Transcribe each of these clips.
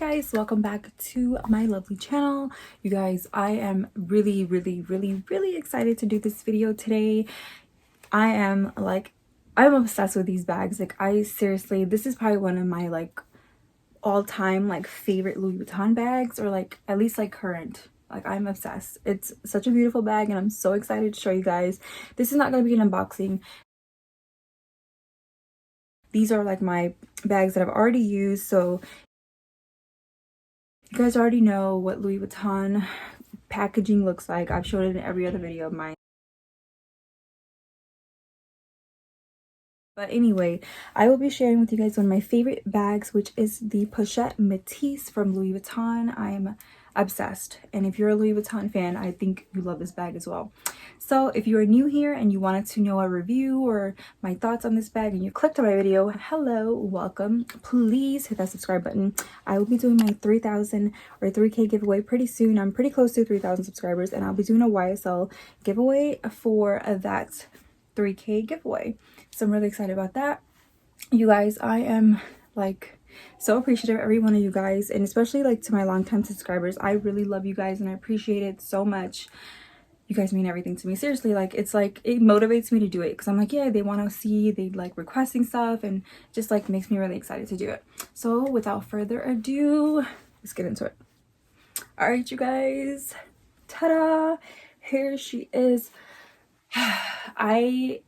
guys, welcome back to my lovely channel. You guys, I am really excited to do this video today. I'm obsessed with these bags. Like, I seriously, this is probably one of my all-time favorite Louis Vuitton bags, or at least current. I'm obsessed. It's such a beautiful bag and I'm so excited to show you guys. This is not going to be an unboxing. These are my bags that I've already used, so you guys already know what Louis Vuitton packaging looks like. I've showed it in every other video of mine. But anyway, I will be sharing with you guys one of my favorite bags, which is the Pochette Metis from Louis Vuitton. I'm obsessed. And if you're a Louis Vuitton fan, I think you love this bag as well. So if you are new here and you wanted to know a review or my thoughts on this bag and you clicked on my video, hello, welcome. Please hit that subscribe button. I will be doing my 3,000 or 3K giveaway pretty soon. I'm pretty close to 3,000 subscribers, and I'll be doing a YSL giveaway for that 3K giveaway. So I'm really excited about that. You guys, I am so appreciative of every one of you guys, and especially to my longtime subscribers. I really love you guys and I appreciate it so much. You guys mean everything to me. Seriously, it motivates me to do it, because I'm yeah, they want to see, they requesting stuff, and just makes me really excited to do it. So without further ado, let's get into it. All right, you guys, ta-da, here she is. I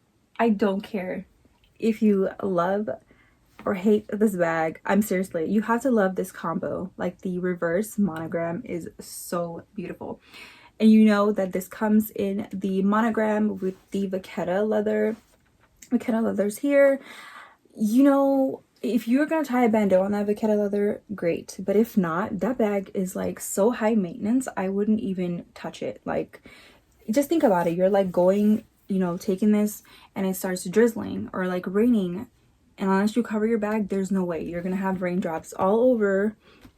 don't care if you love or hate this bag. Seriously, you have to love this combo. The reverse monogram is so beautiful. And you know that this comes in the monogram with the Vachetta leather. Vachetta leather's here. You know, if you're gonna tie a bandeau on that Vachetta leather, great. But if not, that bag is so high maintenance, I wouldn't even touch it. Just think about it. You're going, taking this and it starts drizzling or raining, and unless you cover your bag, there's no way. You're gonna have raindrops all over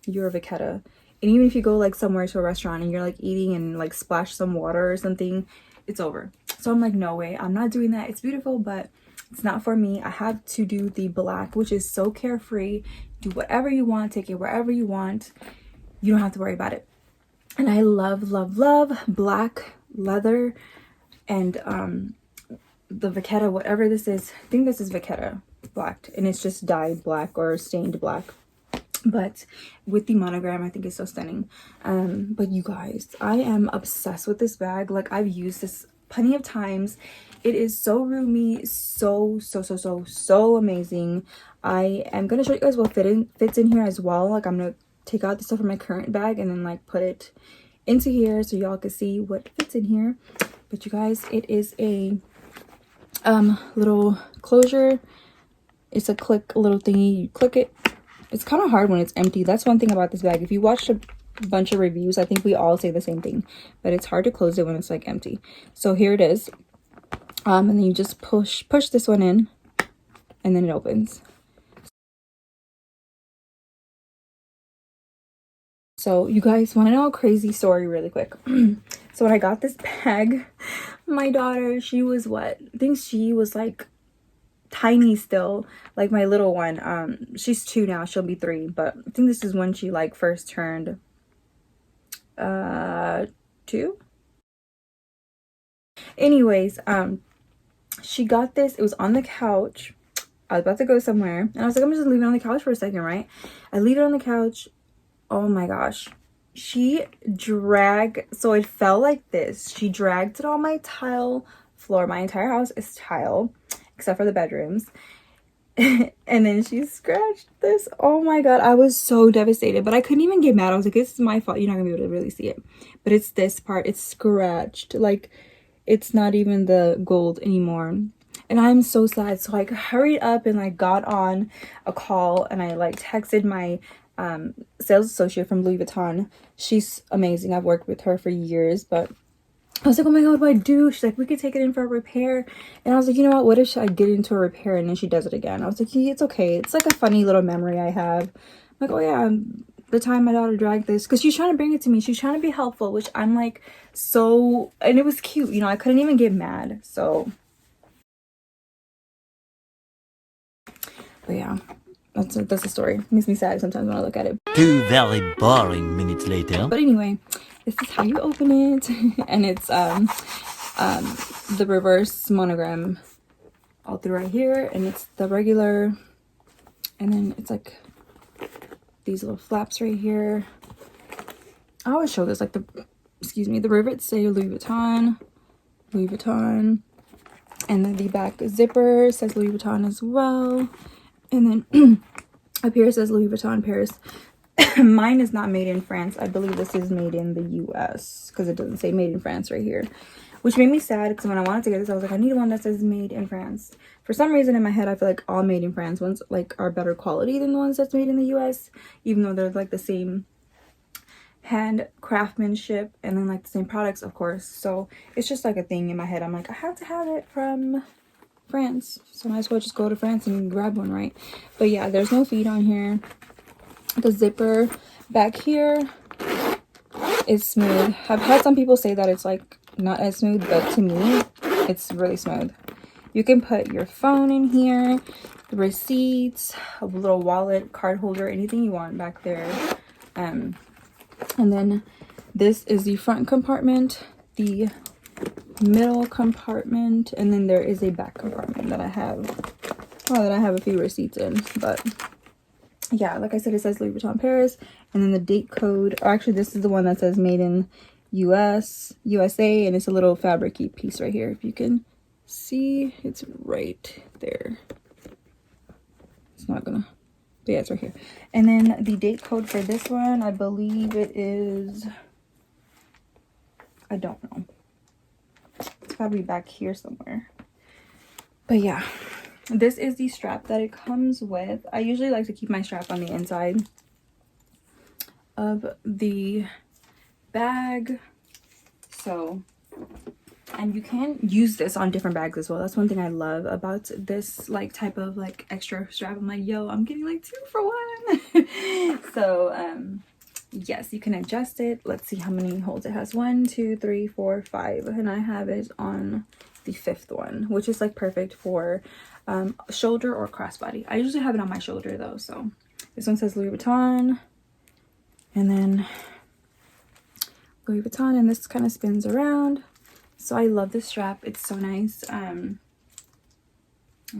your Vachetta. And even if you go somewhere to a restaurant and you're eating and splash some water or something, it's over. So I'm no way, I'm not doing that. It's beautiful, but it's not for me. I have to do the black, which is so carefree. Do whatever you want, take it wherever you want. You don't have to worry about it. And I love black leather. And the Vachetta, whatever this is, I think this is Vachetta black, and it's just dyed black or stained black. But with the monogram, I think it's so stunning. But you guys, I am obsessed with this bag. I've used this plenty of times. It is so roomy, so amazing. I am gonna show you guys what fits in here as well. I'm gonna take out the stuff from my current bag and then put it into here so y'all can see what fits in here. But you guys, it is a little closure. It's a little thingy. You click it. It's kind of hard when it's empty. That's one thing about this bag. If you watched a bunch of reviews, I think we all say the same thing, but it's hard to close it when it's empty. So here it is. And then you just push this one in, and then it opens. So you guys want to know a crazy story really quick? So when I got this bag, my daughter, she was what? I think she was tiny still, my little one. She's 2 now, she'll be 3, but I think this is when she first turned 2. Anyways, she got this. It was on the couch. I was about to go somewhere and I was I'm just leave it on the couch for a second, right? I leave it on the couch. Oh my gosh, she dragged, so it fell like this. She dragged it on my tile floor. My entire house is tile except for the bedrooms. And then she scratched this. Oh my god, I was so devastated, but I couldn't even get mad. I was this is my fault. You're not gonna be able to really see it, but it's this part. It's scratched. It's not even the gold anymore, and I'm so sad. So I hurried up and got on a call, and I texted my sales associate from Louis Vuitton. She's amazing. I've worked with her for years, but I was oh my god, what do I do? She's we could take it in for a repair. And I was you know what if I get into a repair and then she does it again? I was yeah, it's okay. It's a funny little memory I have. Oh yeah, the time my daughter dragged this, because she's trying to bring it to me. She's trying to be helpful, which I'm so, and it was cute. I couldn't even get mad. So but yeah, that's the story. It makes me sad sometimes when I look at it. 2 very boring minutes later. But anyway, this is how you open it. And it's the reverse monogram all through right here, and it's the regular, and then it's like these little flaps right here. I always show this, like the rivets say Louis Vuitton, and then the back zipper says Louis Vuitton as well, and then up here it says Louis Vuitton Paris. Mine is not made in France. I believe this is made in the US because it doesn't say made in France right here, which made me sad because when I wanted to get this, I was like, I need one that says made in France. For some reason in my head, I feel like all made in France ones like are better quality than the ones that's made in the US, even though they're like the same hand craftsmanship and then like the same products, of course. So it's just like a thing in my head. I'm like, I have to have it from France, so I might as well just go to France and grab one, right? But yeah, there's no feet on here. The zipper back here is smooth. I've had some people say that it's like not as smooth, but to me it's really smooth. You can put your phone in here, the receipts, a little wallet, card holder, anything you want back there. And then this is the front compartment, the middle compartment, and then there is a back compartment that I have a few receipts in. But yeah, like I said, it says Louis Vuitton Paris, and then the date code, or actually this is the one that says made in USA, and it's a little fabric-y piece right here. If you can see, it's right there. It's not gonna, but yeah, it's right here. And then the date code for this one, I believe it is, I don't know, it's gotta be back here somewhere. But yeah, this is the strap that it comes with. I usually like to keep my strap on the inside of the bag. So, and you can use this on different bags as well. That's one thing I love about this like type of like extra strap. I'm like, yo, I'm getting like 2 for 1. So yes, you can adjust it. Let's see how many holes it has. 1, 2, 3, 4, 5, and I have it on the 5th one, which is like perfect for shoulder or crossbody. I usually have it on my shoulder though. So this one says Louis Vuitton, and then Louis Vuitton, and this kind of spins around. So I love this strap. It's so nice. I'm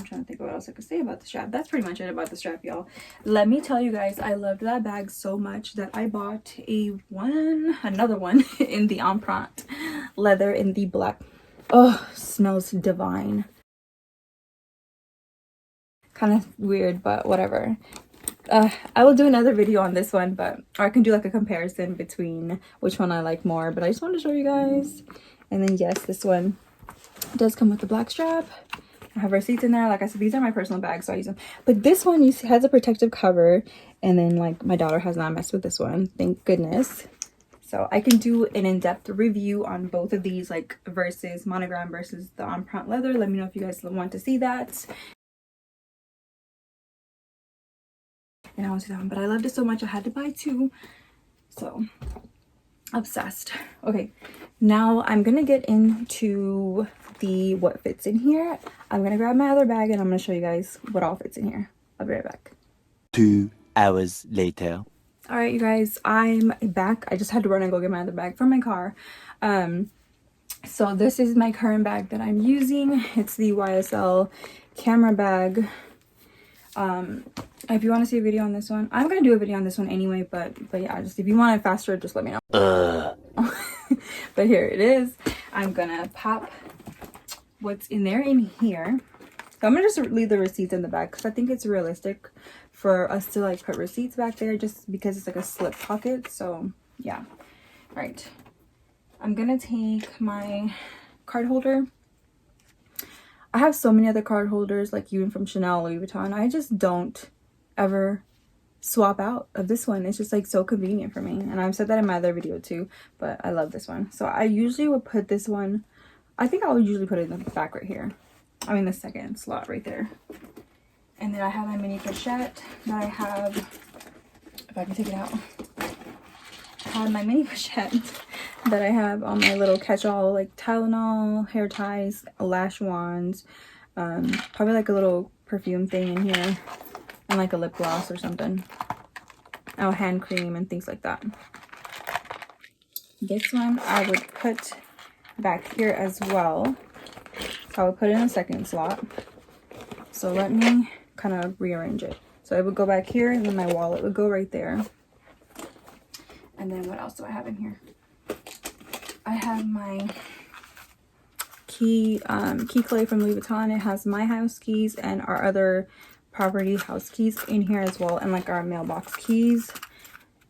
trying to think of what else I could say about the strap. That's pretty much it about the strap, y'all. Let me tell you guys, I loved that bag so much that I bought another one in the empreinte leather in the black. Oh, smells divine. Kind of weird, but whatever. I will do another video on this one, or I can do like a comparison between which one I like more, but I just wanted to show you guys. And then yes, this one does come with the black strap. I have receipts in there. Like I said, these are my personal bags, so I use them. But this one has a protective cover, and then like my daughter has not messed with this one, thank goodness. So I can do an in-depth review on both of these, like versus monogram versus the empreinte leather. Let me know if you guys want to see that. And I want to see that one, but I loved it so much I had to buy 2. So obsessed. Okay, now I'm gonna get into what fits in here. I'm gonna grab my other bag and I'm gonna show you guys what all fits in here. I'll be right back. 2 hours later. All right, you guys, I'm back. I just had to run and go get my other bag from my car. So this is my current bag that I'm using. It's the YSL camera bag. If you want to see a video on this one, I'm gonna do a video on this one anyway, but yeah, just if you want it faster, just let me know. But here it is. I'm gonna pop what's in there in here. So I'm gonna just leave the receipts in the back because I think it's realistic for us to like put receipts back there just because it's like a slip pocket. So yeah. All right, I'm gonna take my card holder. I have so many other card holders, like even from Chanel, Louis Vuitton. I just don't ever swap out of this one. It's just like so convenient for me, and I've said that in my other video too, but I love this one. So I usually would put this one, I think I would usually put it in the back right here. I mean the second slot right there. And then I have my mini pochette that I have, if I can take it out. I have my mini pochette that I have on my little catch-all, like Tylenol, hair ties, lash wands, probably like a little perfume thing in here. and like a lip gloss or something. Oh, hand cream and things like that. This one I would put back here as well. So I would put it in a second slot. So let me kind of rearrange it. So it would go back here, and then my wallet would go right there. And then what else do I have in here? I have my key clay from Louis Vuitton. It has my house keys and our other property house keys in here as well, and like our mailbox keys.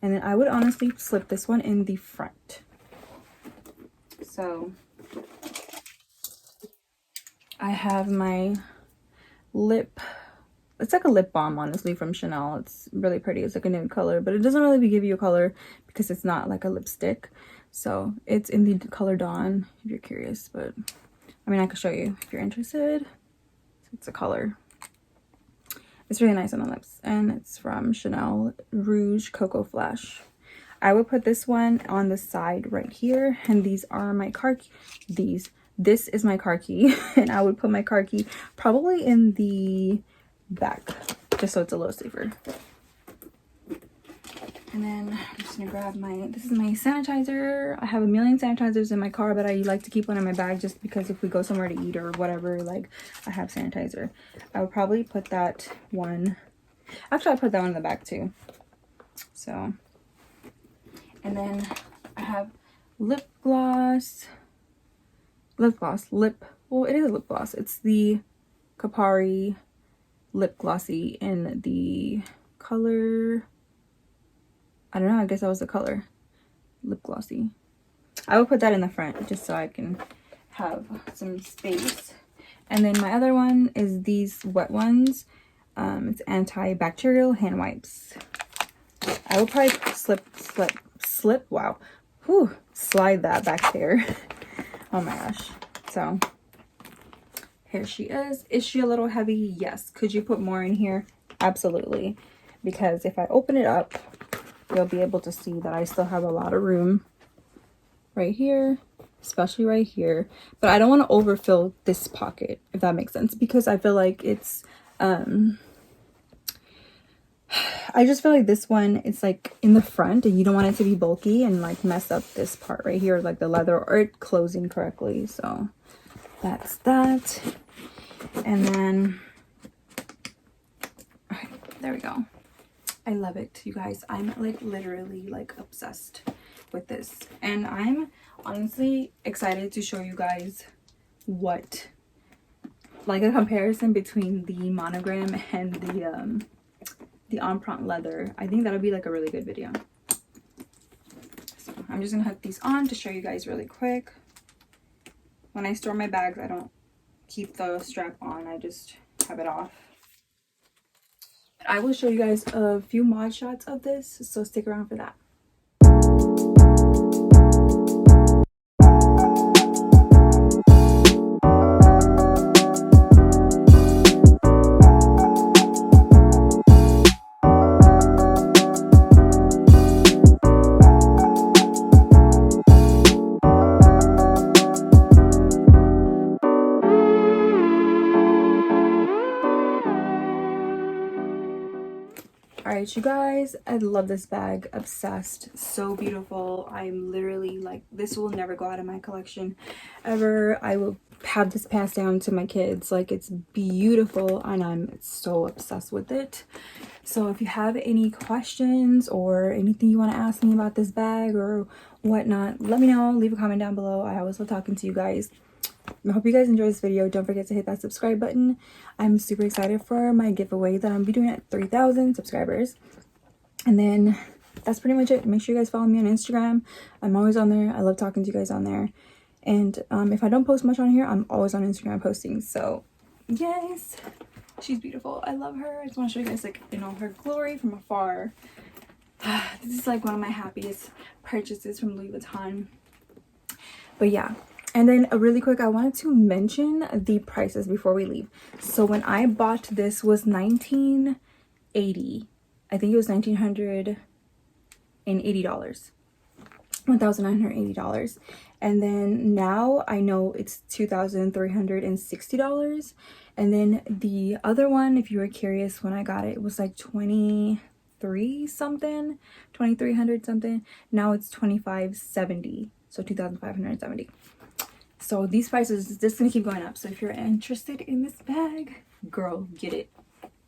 And then I would honestly slip this one in the front. So I have my lip, it's like a lip balm, honestly, from Chanel. It's really pretty. It's like a nude color, but it doesn't really give you a color because it's not like a lipstick. So it's in the color Dawn, if you're curious. But I mean, I could show you if you're interested. It's a color. It's really nice on the lips, and it's from Chanel Rouge Cocoa Flash. I would put this one on the side right here, and these are my car keys. This is my car key, and I would put my car key probably in the back, just so it's a little safer. And then I'm just gonna grab this is my sanitizer. I have a million sanitizers in my car, but I like to keep one in my bag just because if we go somewhere to eat or whatever, like, I have sanitizer. I would probably put that one, actually I put that one in the back too. So, and then I have lip gloss, well, it is a lip gloss. It's the Kapari lip glossy in the color, I don't know, I guess that was the color, lip glossy. I will put that in the front just so I can have some space. And then my other one is these wet ones. It's antibacterial hand wipes. I will probably slide that back there. Oh my gosh. So here she is. Is she a little heavy? Yes. Could you put more in here? Absolutely. Because if I open it up, you'll be able to see that I still have a lot of room right here, especially right here. But I don't want to overfill this pocket, if that makes sense, because I feel like it's I just feel like this one, it's like in the front and you don't want it to be bulky and like mess up this part right here, like the leather, or it closing correctly. So that's that. And then, all right, there we go. I love it, you guys. I'm like literally like obsessed with this, and I'm honestly excited to show you guys what, like, a comparison between the monogram and the empreinte leather. I think that'll be like a really good video. So I'm just gonna hook these on to show you guys really quick. When I store my bags, I don't keep the strap on, I just have it off. I will show you guys a few mod shots of this, so stick around for that. Alright, you guys, I love this bag. Obsessed. So beautiful. I'm literally like, this will never go out of my collection ever. I will have this passed down to my kids. Like, it's beautiful and I'm so obsessed with it. So if you have any questions or anything you want to ask me about this bag or whatnot, let me know. Leave a comment down below. I always love talking to you guys. I hope you guys enjoyed this video. Don't forget to hit that subscribe button. I'm super excited for my giveaway that I'm be doing at 3,000 subscribers. And then that's pretty much it. Make sure you guys follow me on Instagram. I'm always on there. I love talking to you guys on there. And if I don't post much on here, I'm always on Instagram posting. So yes, she's beautiful. I love her. I just want to show you guys, like, you know, her glory from afar. This is like one of my happiest purchases from Louis Vuitton. But yeah. And then really quick, I wanted to mention the prices before we leave. So when I bought this was $1,980. I think it was $1,980. $1,980. And then now I know it's $2,360. And then the other one, if you were curious, when I got it, it was like 23 something, 2,300 something. Now it's 2,570, so 2,570. So these prices is just gonna keep going up. So if you're interested in this bag, girl, get it.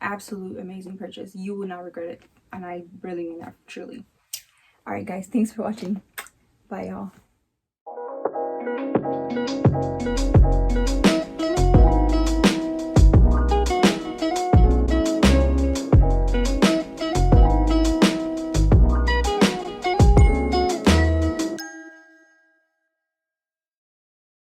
Absolute amazing purchase. You will not regret it, and I really mean that truly. All right guys, thanks for watching. Bye y'all.